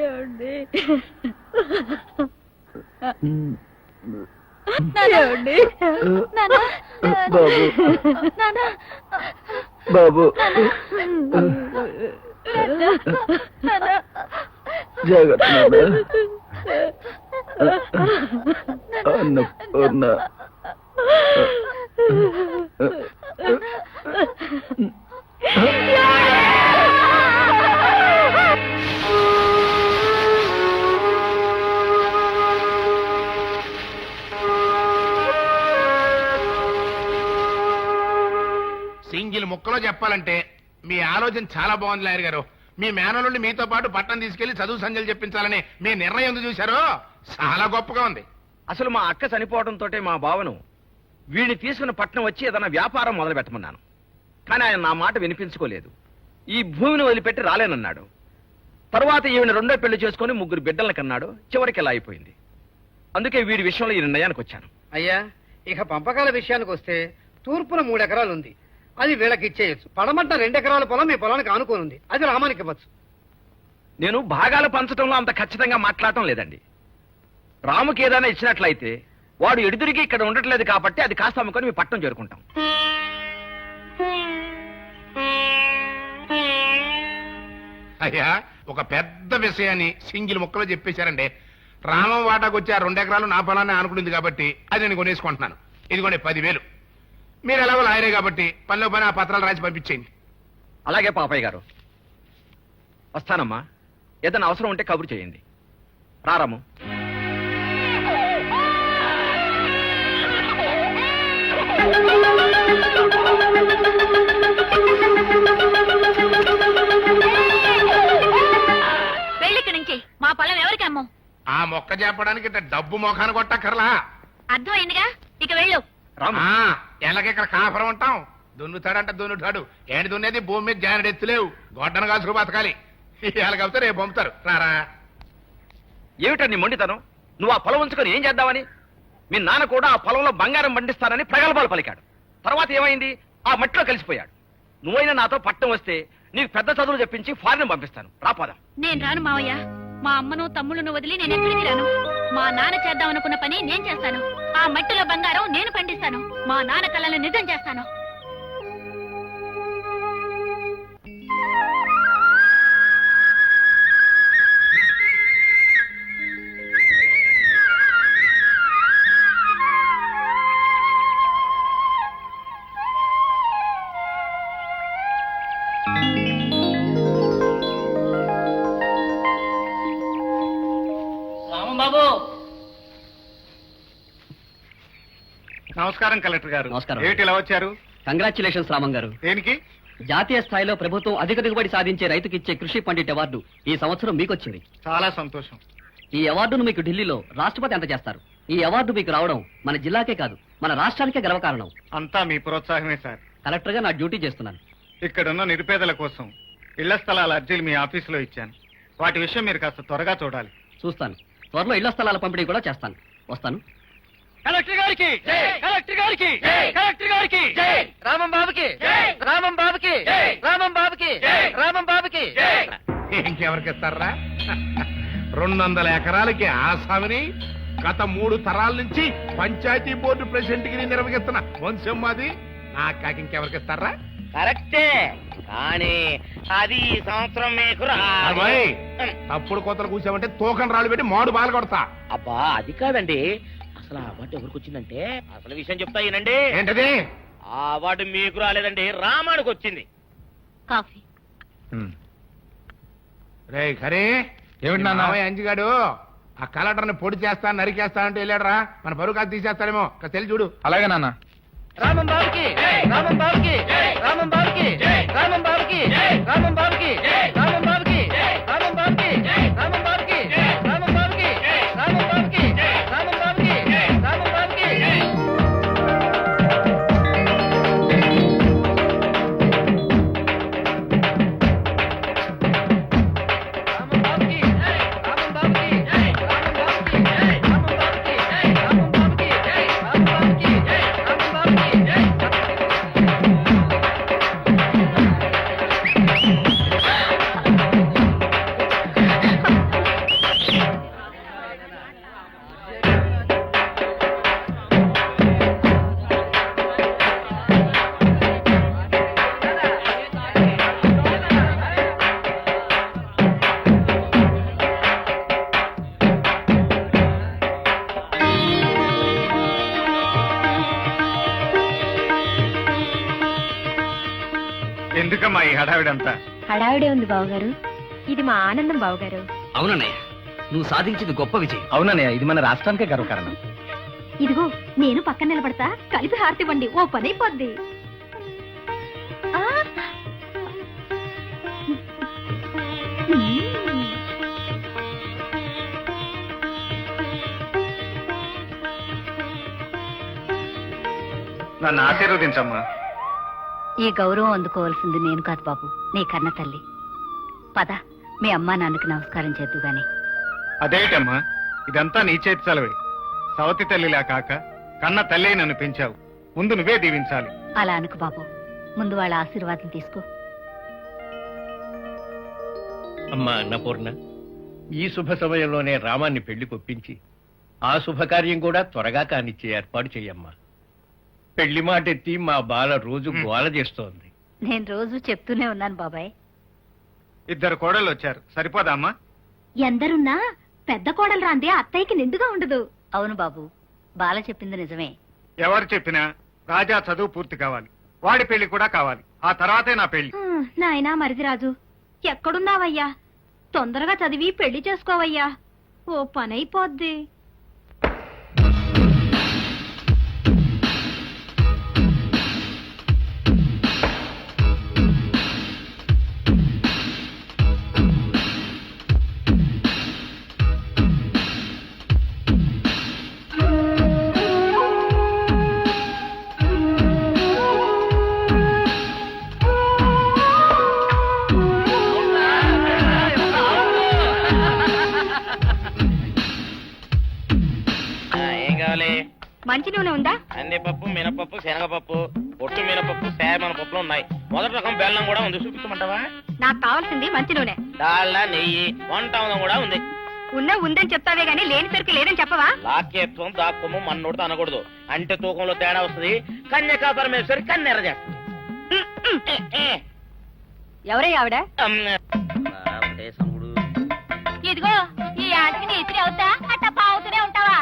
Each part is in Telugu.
ఏమండి? ఏమండి? బాబు బాబు జాగ్రత్త అన్నపూర్ణ. సింగిల్ ముక్కలో చెప్పాలంటే మీ ఆలోచన చాలా బాగుంది లాయర్ గారు. మీ మేనలుండి మీతో పాటు పట్టణం తీసుకెళ్లి చదువు సంజలు చెప్పించాలని మీ నిర్ణయం ఎందుకు చూశారో చాలా గొప్పగా ఉంది. అసలు మా అక్క చనిపోవడంతో మా బావను వీడిని తీసుకుని పట్నం వచ్చి ఏదైనా వ్యాపారం మొదలు పెట్టమన్నాను. కానీ ఆయన నా మాట వినిపించుకోలేదు. ఈ భూమిని వదిలిపెట్టి రాలేనన్నాడు. తరువాత ఈవిని రెండో పెళ్లి చేసుకుని 3 బిడ్డలను కన్నాడు. చివరికి ఇలా అయిపోయింది. అందుకే వీడి విషయంలో ఈ నిర్ణయానికి వచ్చాను. అయ్యా, ఇక పంపకాల విషయానికి వస్తే తూర్పున 3 ఎకరాలు ఉంది. అది వీళ్ళకి ఇచ్చేయచ్చు. పడమట్ట 2 ఎకరాల పొలం మీ పొలానికి ఆనుకొని ఉంది. అది రామానికి ఇవ్వచ్చు. నేను భాగాలు పంచడంలో అంత ఖచ్చితంగా మాట్లాడటం లేదండి. రాముకి ఏదైనా ఇచ్చినట్లయితే వాడు ఎడుదిరిగి ఇక్కడ ఉండట్లేదు కాబట్టి అది కాస్త అమ్ముకొని మీ పట్టణం చేరుకుంటాం. అయ్యా, ఒక పెద్ద విషయాన్ని సింగిల్ ముక్కలో చెప్పేశారండి. రామం వాటాకు వచ్చి ఆ 2 ఎకరాలు నా పొలాన్ని ఆనుకుంటుంది కాబట్టి అది నేను కొనేసుకుంటున్నాను. ఇదిగోండి 10,000. మీరు ఎలాగో లాయరే కాబట్టి పనిలో పని ఆ పత్రాలు రాసి పంపించేయండి. అలాగే పాపయ్య గారు. వస్తానమ్మా. ఏదైనా అవసరం ఉంటే కబురు చేయండి. రారాము. వెళ్ళిక్కడి నుంచి. మా పొలం ఎవరికి అమ్మం? ఆ మొక్క చెప్పడానికి ఇంత డబ్బు మొఖాన్ని కొట్టక్కర్లా. అర్థమైందిగా, ఇక వెళ్ళు. రాము. ఎలాగెక్కడ కాపురం ఉంటాం. దున్నుతాడంట దున్నుతాడు. ఏంటి దున్నేది? భూమి మీద జానడు ఎత్తులేవు. గొడ్డను కాసుకు బతకాలి. ఇవాళ కలిపితే రేపు పంపుతారు. రారా. ఏమిటండి మొండితనం? నువ్వు ఆ పొలం ఉంచుకొని ఏం చేద్దామని? మీ నాన్న కూడా ఆ పొలంలో బంగారం పండిస్తానని ప్రగల్భాలు పలికాడు. తర్వాత ఏమైంది? ఆ మట్టిలో కలిసిపోయాడు. నువ్వైనా నాతో పట్టం వస్తే నీకు పెద్ద చదువులు చెప్పించి ఫారెన్ పంపిస్తాను. రాపోదాం. నేను రాను మావయ్య. మా అమ్మను తమ్ముళ్ళను వదిలి నేను ఎక్కడికి రాను. మా నాన్న చేద్దామనుకున్న పని నేను చేస్తాను. ఆ మట్టిలో బంగారం నేను పండిస్తాను. మా నాన్న కళ్ళను నిజం చేస్తాను. బాబు, నమస్కారం కలెక్టర్ గారు. నమస్కారం. ఏమిటి ఇలా వచ్చారు? కంగ్రాచులేషన్స్ రామన్ గారు. దేనికి? జాతీయ స్థాయిలో ప్రభుత్వం అధిక దిగుబడి సాధించే రైతుకి ఇచ్చే కృషి పండిట్ అవార్డు ఈ సంవత్సరం మీకొచ్చింది. చాలా సంతోషం. ఈ అవార్డును మీకు ఢిల్లీలో రాష్ట్రపతి అందజేస్తారు. ఈ అవార్డు మీకు రావడం మన జిల్లాకే కాదు, మన రాష్ట్రానికే గర్వకారణం. అంతా మీ ప్రోత్సాహమే సార్. కలెక్టర్ గా నా డ్యూటీ చేస్తున్నాను. ఇక్కడున్న నిరుపేదల కోసం ఇళ్ల స్థలాల అర్జీలు మీ ఆఫీసులో ఇచ్చాను. వాటి విషయం మీరు కాస్త త్వరగా చూడాలి. చూస్తాను. త్వరలో ఇళ్ల స్థలాల పంపిణీ కూడా చేస్తాను. వస్తాను. కలెక్టర్ గారికి, కలెక్టర్ గారికి, కలెక్టర్ గారికి, రామం బాబుకి, రామం బాబుకి, రామం బాబుకి, రామం బాబుకి. ఇంకెవరికి ఇస్తారా? 200 ఎకరాలకి ఆసామిని గత 3 తరాల నుంచి పంచాయతీ బోర్డు ప్రెసిడెంట్ కి నిర్వహిస్తున్న వంశం మాది. నా కాకి ఇంకెవరికి ఇస్తారా? కరెక్టే, కానీ అది ఈ సంవత్సరం మీకు అబ్బాయి, తప్పుడు కోతలు కూర్చామంటే తోకం రాళ్ళు పెట్టి మాడు బాలు కొడతా. అబ్బా, అది కాదండి. అసలు ఆ అవార్డు ఎవరికి వచ్చిందంటే అసలు విషయం చెప్తా ఈనండి. ఏంటది? ఆ అవార్డు మీకు రాలేదండి, రామానికి వచ్చింది. కాఫీ. రే ఖరే, ఏమిటి నా అంజిగాడు ఆ కలెక్టర్ని పొడి చేస్తా నరికేస్తా అంటే వెళ్ళాడరా. మన పరువు కాదు తీసేస్తాడేమో. తెలిసి చూడు. అలాగే నాన్న. రామం బాబుకి, రామం బాబుకి, రామం బాబుకి, రామం బాబుకి, రామం బాబుకి, రామం బాబుకి, రామం బాబుకి, రామం బాబుకి, రామం బాబుకి, రామం బాబుకి, రామం బాబుకి, రామం బాబుకి. ఏమిటమ్మా ఈ హడావిడంతా? హడావిడే ఉంది బావగారు. ఇది మా ఆనందం బావగారు. అవునన్నయ్య, నువ్వు సాధించింది గొప్ప విజయం. అవునన్నయ్య, ఇది మన రాష్ట్రానికే గర్వకారణం. ఇదిగో నేను పక్కన నిలబడతా, కలిపి హారతి ఇవ్వండి, ఓ పని అయిపోద్ది. ఆ! నన్ను ఆశీర్వదించమ్మా. ఈ గౌరవం అందుకోవాల్సింది నేను కాదు బాబు, నీ కన్న తల్లి. పద, మీ అమ్మా నాన్నకి నమస్కారం చేద్దు గాని. అదేటమ్మా, ఇదంతా నీ చేతి చలవే. సవతి తల్లిలా కాక కన్న తల్లి నన్ను పెంచావు. ముందు నువ్వే దీవించాలి. అలా అనుకు బాబు, ముందు వాళ్ళ ఆశీర్వాదం తీసుకో. అమ్మా అన్నపూర్ణ, ఈ శుభ సమయంలోనే రామాన్ని పెళ్లి కొప్పించి ఆ శుభకార్యం కూడా త్వరగా కానిచ్చే ఏర్పాటు చెయ్యమ్మా. పెళ్లి మాట ఎత్తి మా బాల రోజు గోల చేస్తోంది. నేను రోజు చెప్తూనే ఉన్నాను బాబాయ్. 2 కోడళ్ళు వచ్చారు, సరిపోదా అమ్మా? ఎందరున్నా పెద్ద కోడలు రాందే అత్తయ్యకి నిండుగా ఉండదు. అవును బాబు, బాల చెప్పింది నిజమే. ఎవరు చెప్పినా రాజా చదువు పూర్తి కావాలి, వాడి పెళ్లి కూడా కావాలి. ఆ తర్వాతే నా పెళ్లి. నాయనా మరిదిరాజు, ఎక్కడున్నావయ్యా? తొందరగా చదివి పెళ్లి చేసుకోవయ్యా, ఓ పనైపోద్ది. ఏం కావాలి? మంచి నూనె ఉందా? కందిపప్పు, మినపప్పు, శనగపప్పు, పొట్టు మినపప్పు, సేమన పప్పులు ఉన్నాయి. మొదటి రకం బెల్లం కూడా ఉంది, చూపించమంటావా? నాకు కావాల్సింది మంచి నూనె. డాల్డా, నెయ్యి, వంట కూడా ఉంది. ఉందని చెప్తావే గానీ లేని సరికి లేదని చెప్పవా? లాక్యత్వం దాక్కుము మన్నోడితో అనకూడదు, అంటే తూకంలో తేడా వస్తుంది. కన్యకా పరమేశ్వరి కన్నెర చేస్తుంది. ఎవరై ఆవిడ? ఇదిగో ఈ ఆటకి నీ ఇతిరి అవుతా అట్టా పావుతూనే ఉంటావా?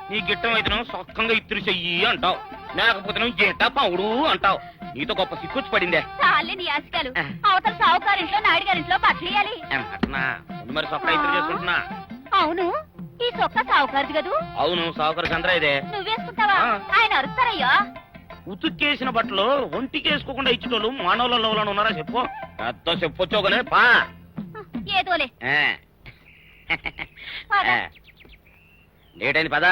నీ గిట్టం అయితే సొక్కంగా ఇత్తురు చెయ్యి అంటావు, లేకపోతే గేట పావుడు అంటావు. నీతో గొప్ప సిక్కుచ్చి పడిందే. చాలే నీ ఆశకాలు. అవతల సావుకారింట్లో నాయుడు గారింట్లో బట్టలియాలి. అట్నా మరి సొక్క ఇత్తురు చేసుకుంటున్నా. అవును, ఈ సొక్క సావుకారిది కదూ? అవును, సావుకారు చంద్ర ఇదే. నువ్వేసుకుంటావా? ఆయన అరుస్తారయ్యో. ఉతుక్కేసిన బట్టలు ఒంటికి వేసుకోకుండా ఇచ్చేటోళ్ళు మానవులలో ఉన్నారా చెప్పు? పెద్ద చెప్పొచ్చోగనే పా. ఏదోలే. లేటైంది పదా.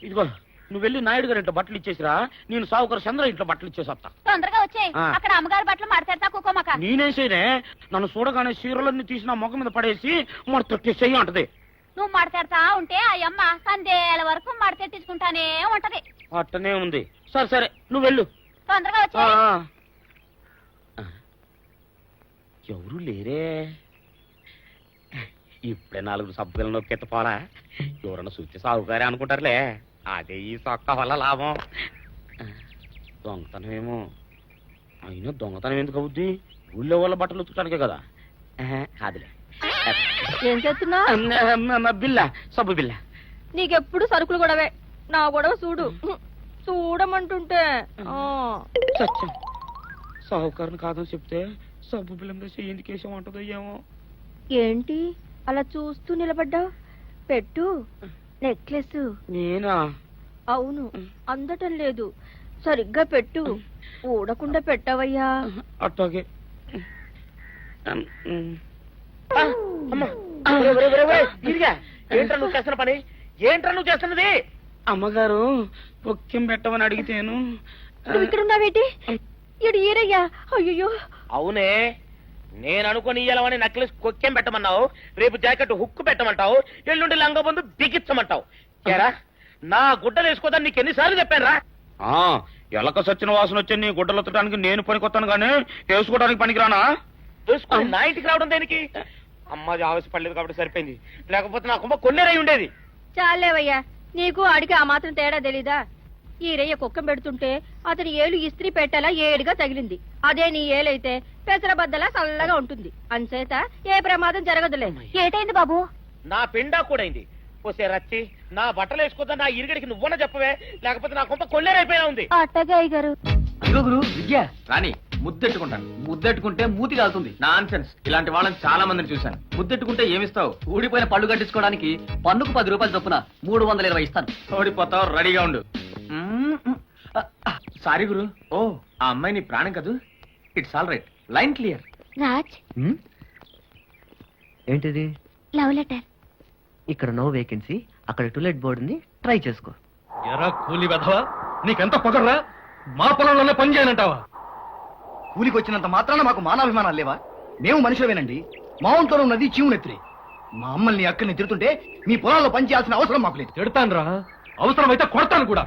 ఇదిగో నువ్వు వెళ్ళి నాయుడు గారి ఇంట్లో బట్టలు ఇచ్చేసిరా, నేను సావుకారు చంద్ర ఇంట్లో బట్టలు ఇచ్చేసత్తా. తొందరగా వచ్చేయ్, అక్కడ అమ్మగారి బట్టలు మాడతాడతా కుకోమక. నేనేసేనే నన్ను చూడగానే చీరలన్నీ తీసిన మొక్క మీద పడేసి మరి తొట్టేసేయి అంటది. నువ్వు మాడతాడతా ఉంటే ఆ అమ్మ సందేల వరకు మడతెట్టించుకుంటానే ఉంటది. అట్టనే ఉంది. సరే సరే నువ్వు వెళ్ళు. తొందరగా వచ్చే. ఎవరు లేరే, ఇప్పుడే 4 సబ్బులు నొక్కెత్త పోలా. ఎవరన్నా చూస్తే సాగుగారే అనుకుంటారులే. అదే ఈ సొక్క వల్ల లాభం. దొంగతనం ఏమో, అయినా దొంగతనం ఎందుకు అవుద్ది? ఊళ్ళో వాళ్ళ బట్టలు ఉతుకడానికే కదా. కాదులే. ఏం చేస్తున్నా? బిల్ల, సబ్బు బిల్ల. నీకెప్పుడు సరుకులు గొడవే. నా గొడవ చూడు, చూడమంటుంటే. సత్యం, సాహుకారుని కాదని చెప్తే సబ్బు బిల్ల మీద ఎందుకేసం అంటదో ఏమో. ఏంటి అలా చూస్తూ నిలబడ్డావు? పెట్టు నెక్లెస్. నేనా? అవును, అందటం లేదు, సరిగ్గా పెట్టు. ఊడకుండా పెట్టవయ్యా. అట్టాగే. ఏంట్రా నువ్వు చేస్తున్న పని? ఏంట్రా నువ్వు చేస్తున్నది? అమ్మగారు పొక్కెం పెట్టమని అడిగితేను. నువ్వు ఇక్కడ ఉన్నావేటి? ఇడు ఈరయ్యా. అయ్యో. అవునే, నేను అనుకుని ఇయ్యాలని నక్లెస్ కొక్కెం పెట్టమన్నావు, రేపు జాకెట్ హుక్కు పెట్టమంటావు, ఎల్లుండి లంగబందు బిగించమంటావు. ఏరా, నా గుడ్డలు వేసుకోదాన్ని నీకు ఎన్నిసార్లు చెప్పాను రా? ఎలక సచ్చిన వాసన వచ్చి నీ గుడ్డలు ఎత్తడానికి నేను పనికొత్తాను గానీ వేసుకోవడానికి పనికిరానా? వేసుకుని నా ఇంటికి రావడం దేనికి? అమ్మాది ఆవేశపడలేదు కాబట్టి సరిపోయింది, లేకపోతే నా కుమ్మ కొన్నేరై ఉండేది. చాలేవయ్యా, నీకు అడిగి ఆ మాత్రం తేడా తెలీదా? ఈరయ్య కుక్కం పెడుతుంటే అతని ఏలు ఇస్త్రీ పెట్టేలా ఏడుగా తగిలింది. అదే నీ ఏలైతే పెసరబద్దలా చల్లగా ఉంటుంది. అంచేత ఏ ప్రమాదం జరగదులే. ఏటైంది బాబు? నా పిండా కూడైంది. ఓసే రచ్చి నా బట్టలు వేసుకోద్దా నా ఇరుగడికి నువ్వన్న చెప్పవే, లేకపోతే నా కొంప కొల్లేరైపోయినా ఉంది. అట్టగా అయ్యగారు. అదిగో గురు విద్య రాని ముద్దెట్టుకుంటాను. ముద్దెట్టుకుంటే మూతి కాలుతుంది. Non sense. ఇలాంటి వాళ్ళని చాలా మందిని చూశాను. ముద్దెట్టుకుంటే ఏమిస్తావు? ఊడిపోయిన పళ్ళు కట్టించుకోవడానికి పన్నుకు 10 రూపాయలు చొప్పున 320 ఇస్తాను. ఓడిపోతావు, రెడీగా ఉండు. సారీ గురు. ఓ ఆ అమ్మాయి నీ ప్రాణం కదూ. It's all right. Line clear. Raj, ఏంటిది? Love letter. ఇక్కడ నో వేకెన్సీ, అక్కడ టూలెట్ బోర్డు ఉంది, ట్రై చేసుకో. ఎరా కూలి వెధవా, నీకెంత పొగర్రా? మా పొలంలోనే పని చేయనంటావా? కూలికి వచ్చినంత మాత్రాన మాకు మానాభిమానాలు లేవా? మేము మనుషులమేనండి. మా వంతులో ఉన్నది చీవునెత్తిరి. మా అమ్మల్ని అక్కడిని తిడుతుంటే మీ పొలాల్లో పని చేయాల్సిన అవసరం మాకు లేదు. తిడతానురా, అవసరమైతే కొడతాను కూడా.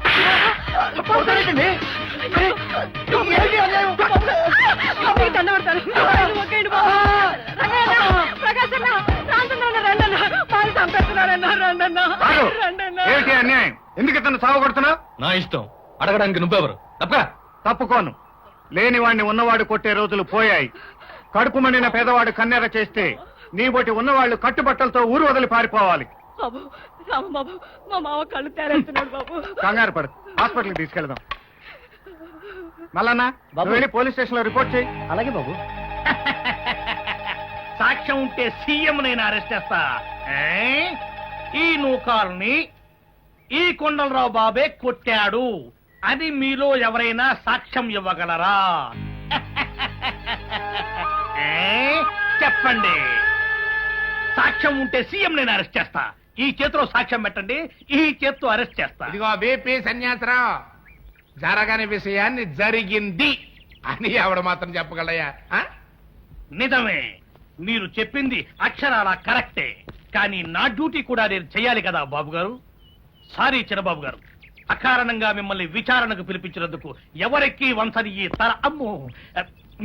ఏమిటి అన్యాయం? ఎందుకు ఇతను సావగొడుతున్నావు? నా ఇష్టం, అడగడానికి నువ్వెవరు? తప్ప తప్పుకోను. లేని వాడిని ఉన్నవాడు కొట్టే రోజులు పోయాయి. కడుపు మండిన పేదవాడు కన్నెర చేస్తే నీ బొటి ఉన్నవాళ్లు కట్టుబట్టలతో ఊరు వదిలి పారిపోవాలి. బాబు, రామబాబు, మా మావ కళ్ళు తేరేస్తున్నాడు బాబు. కంగారు పడు, హాస్పిటల్కి తీసుకెళ్దాం. మల్లన్న, నువ్వు వెళ్ళి పోలీస్ స్టేషన్ లో రిపోర్ట్ చేయి. అలాగే బాబు. సాక్ష్యం ఉంటే సీఎం నేను అరెస్ట్ చేస్తా. ఈ నూకాల్ని ఈ కొండలరావు బాబే కొట్టాడు అని మీలో ఎవరైనా సాక్ష్యం ఇవ్వగలరా? చెప్పండి. సాక్ష్యం ఉంటే సీఎం నేను అరెస్ట్ చేస్తా. ఈ చేతిలో సాక్ష్యం పెట్టండి, ఈ చేత్తో అరెస్ట్ చేస్తా. ఇదిగో బీపీ సన్యాసరావు, జరగని విషయాన్ని జరిగింది అని ఆవిడ మాత్రం చెప్పగలయ్యా? నిజమే, మీరు చెప్పింది అక్షరాల కరెక్టే. కానీ నా డ్యూటీ కూడా నేను చెయ్యాలి కదా బాబు గారు. సారీ చిన్నబాబు గారు, అకారణంగా మిమ్మల్ని విచారణకు పిలిపించినందుకు ఎవరెక్కి వంచని ఈ తల అమ్ము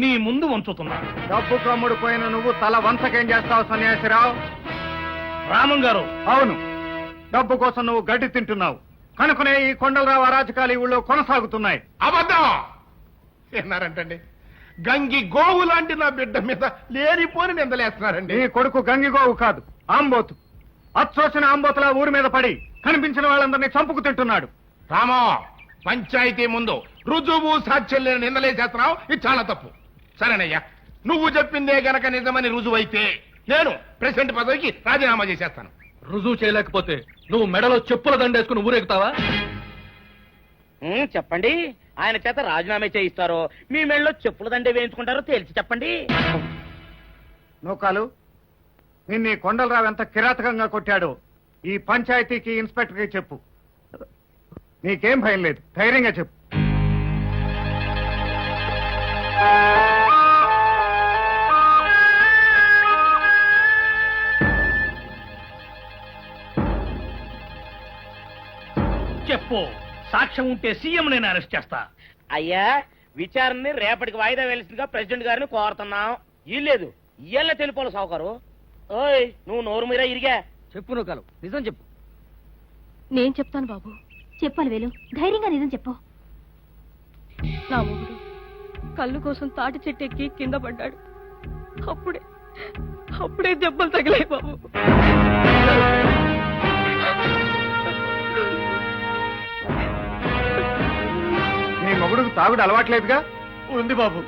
మీ ముందు వంచుతున్నాను. డబ్బు కమ్ముడు పోయిన నువ్వు తల వంచకేం చేస్తావు సన్యాసిరావు? రామం గారు, అవును, డబ్బు కోసం నువ్వు గడ్డి తింటున్నావు కనుకనే ఈ కొండలరావు అరాచకాలు ఈ ఊళ్ళో కొనసాగుతున్నాయి. అబద్ధం విన్నారంటండి. గంగి గోవు లాంటి నా బిడ్డ మీద లేనిపోని నిందలేస్తున్నారండి. నీ కొడుకు గంగిగోవు కాదు, ఆంబోతు. అచ్చోసిన ఆంబోతులా ఊరి మీద పడి కనిపించిన వాళ్ళందరినీ చంపుకు తింటున్నాడు. రామో, పంచాయతీ ముందు రుజువు సాక్ష్యం లేని నిందలేసేస్తున్నావు. ఇది చాలా తప్పు. సరేనయ్యా, నువ్వు చెప్పిందే గనక నిజమని రుజువైతే నేను ప్రెసిడెంట్ పదవికి రాజీనామా చేసేస్తాను. రుజువు చేయలేకపోతే నువ్వు మెడలో చెప్పుల దండేసుకుని ఊరేగుతావా? చెప్పండి. ఆయన చేత రాజీనామా చేయిస్తారో మీ మెళ్ళలో చెప్పుల దండే వేయించుకుంటారో తేల్చి చెప్పండి. నూకాలు, నిన్ను ఈ కొండలరావు ఎంత కిరాతకంగా కొట్టాడో ఈ పంచాయతీకి ఇన్స్పెక్టర్కి చెప్పు. నీకేం భయం లేదు, ధైర్యంగా చెప్పు. చెప్పు. సాక్ష్యం ఉంటే సీఎం నేను అరెస్ట్ చేస్తా. అయ్యా, విచారణని రేపటికి వాయిదా వేయాల్సిందిగా ప్రెసిడెంట్ గారిని కోరుతున్నాం. ఇల్లేదు ఇయ్యాల తెలిపోలు సావుకారు. ఓయ్, నువ్వు నోరు మీరా ఇరిగా. చెప్పు నూకాలు, నిజం చెప్పు. నేను చెప్తాను బాబు. చెప్పాలి వేలు, ధైర్యంగా నిజం చెప్పు. నా మొగుడు కళ్ళు కోసం తాటి చెట్టు ఎక్కి కింద పడ్డాడు. అప్పుడే దెబ్బలు తగిలాయి బాబు. నీ మొగుడుకు తాగుడు అలవాట్లేదుగా? ఉంది బాబు,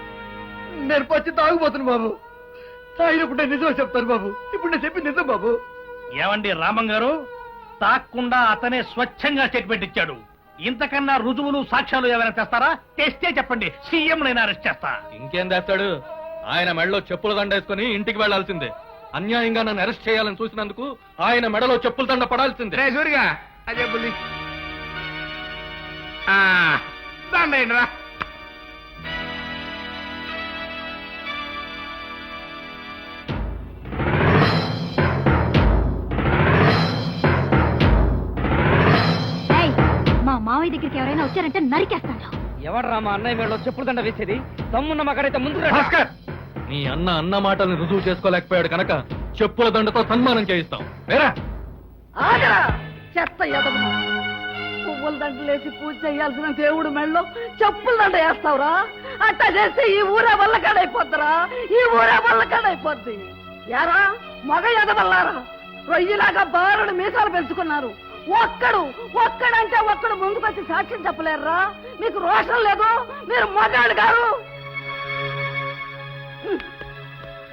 నేను పచ్చి తాగుపోతున్నా బాబు. తాగినప్పుడు నిజం చెప్తాను బాబు. ఇప్పుడు నేను చెప్పి నిజం బాబు. ఏమండి రామం గారు, తాక్కుండా అతనే స్వచ్ఛంగా స్టేట్మెంట్ ఇచ్చాడు. ఇంతకన్నా రుజువులు సాక్ష్యాలు ఏమైనా తెస్తారా? తెస్తే చెప్పండి, సీఎం నేను అరెస్ట్ చేస్తా. ఇంకేం చేస్తాడు? ఆయన మెడలో చెప్పుల దండేసుకుని ఇంటికి వెళ్లాల్సిందే. అన్యాయంగా నన్ను అరెస్ట్ చేయాలని చూసినందుకు ఆయన మెడలో చెప్పుల దండ పడాల్సిందే. రే సూరిగా, అదే బుల్లి దండేయండి రా. మా మావయ్య దగ్గరికి ఎవరైనా వచ్చారంటే నరికేస్తాను. ఎవడ్రా మా అన్నయ్య మెడలో చెప్పుల దండ వేసేది? తమ్మున్న మాకడైతే ముందు భాస్కర్, నీ అన్న మాటల్ని రుజువు చేసుకోలేకపోయాడు కనుక చెప్పుల దండతో సన్మానం చేయిస్తాం. వేరా ఆగరా చెత్త ఎదవ. పువ్వుల దండలేసి పూజ చేయాల్సిన దేవుడు మెళ్ళో చెప్పుల దండ వేస్తావురా? అట్టా చేస్తే ఈ ఊరే వల్ల కాడైపోద్దిరా. ఈ ఊరే వల్ల కాడైపోద్ది. యారా మగ ఎదవల్లారా, రొయ్యలాగా బారుడు మీసాలు పెంచుకున్నారు. ఒక్కడంటే ఒక్కడు ముందుకొచ్చి సాక్ష్యం చెప్పలేరురా? మీకు రోషం లేదు, మీరు మగాడు గారు.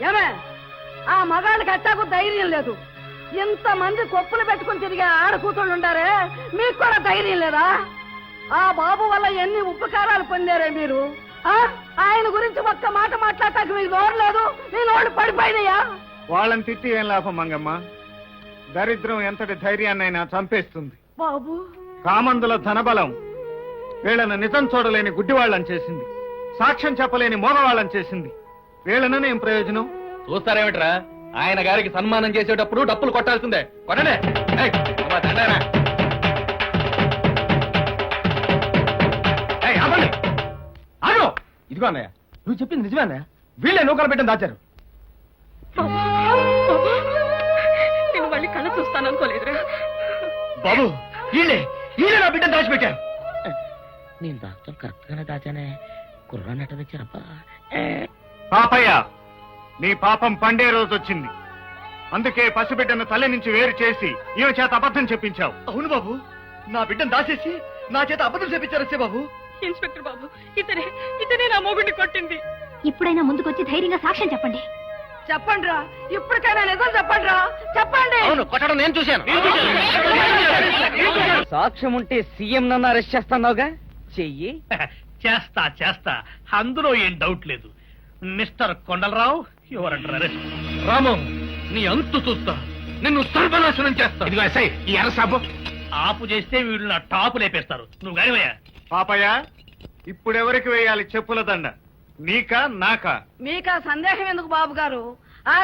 ఏమే, ఆ మగాళ్ళకి అట్టాకు ధైర్యం లేదు. ఇంతమంది కొప్పులు పెట్టుకుని తిరిగే ఆడకూతుళ్ళు ఉండారే, మీకు కూడా ధైర్యం లేదా? ఆ బాబు వల్ల ఎన్ని ఉపకారాలు పొందారే మీరు. ఆయన గురించి ఒక్క మాట మాట్లాడటానికి మీకు నోరు లేదు, మీ నోళ్ళు పడిపోయినాయా? వాళ్ళని తిట్టి ఏం లాభం మంగమ్మ? దరిద్రం ఎంతటి ధైర్యాన్నైనా చంపేస్తుంది. బాబు, కామందుల ధనబలం వీళ్ళను నిజం చూడలేని గుడ్డివాళ్ళని చేసింది, సాక్ష్యం చెప్పలేని మోగవాళ్ళని చేసింది. వీళ్ళను ఏం ప్రయోజనం? చూస్తారేమిట్రా, ఆయన గారికి సన్మానం చేసేటప్పుడు డప్పులు కొట్టాల్సిందే. కొట్టండి. ఏయ్, అమ్మా, దండనా. ఏయ్, ఆపండి. ఆగు. ఇదిగో అన్నయ్య, నువ్వు చెప్పింది నిజమే అన్నయ్య. వీళ్ళే నూకలు పెట్టని దాచారు. నేను మళ్ళీ కళ్ళ చూస్తాను అనుకోలేదురా. బాబు, వీళ్ళే నా బిడ్డను దాచిపెట్టారు. నేను దాచడం కరెక్ట్ గానే దాచానే. కుర్రాన్నట్టు తెచ్చారబ్బా. పాపయ్య, నీ పాపం పండే రోజు వచ్చింది. అందుకే పసిబిడ్డను తల్లి నుంచి వేరు చేసి ఈమె చేత అబద్ధం చెప్పించావు. అవును బాబు, నా బిడ్డను దాచేసి నా చేత అబద్ధం చెప్పించారు బాబు. ఇన్స్పెక్టర్ బాబు, ఇతనే నా మొగుడిని కొట్టింది. ఇప్పుడైనా ముందుకొచ్చి ధైర్యంగా సాక్ష్యం చెప్పండి. చెప్పండిరా, ఇప్పటికైనా నిజం చెప్పండిరా, చెప్పండి. అవును, కొట్టడం నేను చూశాను. సాక్ష్యం ఉంటే సీఎం నన్ను అరెస్ట్ చేస్తున్నావుగా, చెయ్యి. చేస్తా అందులో ఏం డౌట్ లేదు. Mister Kondalarao, your under arrest. Ramam, నీ అంతు చూస్తా. నిన్ను సర్వనాశనం చేస్తా. ఇదిగో ఎస్ఐ, ఈ అరసాబు ఆపు చేస్తే వీళ్ళు నా టాపు లేపేస్తారు. నువ్వు గానివయ్యా. పాపయ్య, ఇప్పుడెవరికి వేయాలి చెప్పుల దండ? నీకా నాకా? మీకా సందేహం ఎందుకు బాబు గారు? ఆ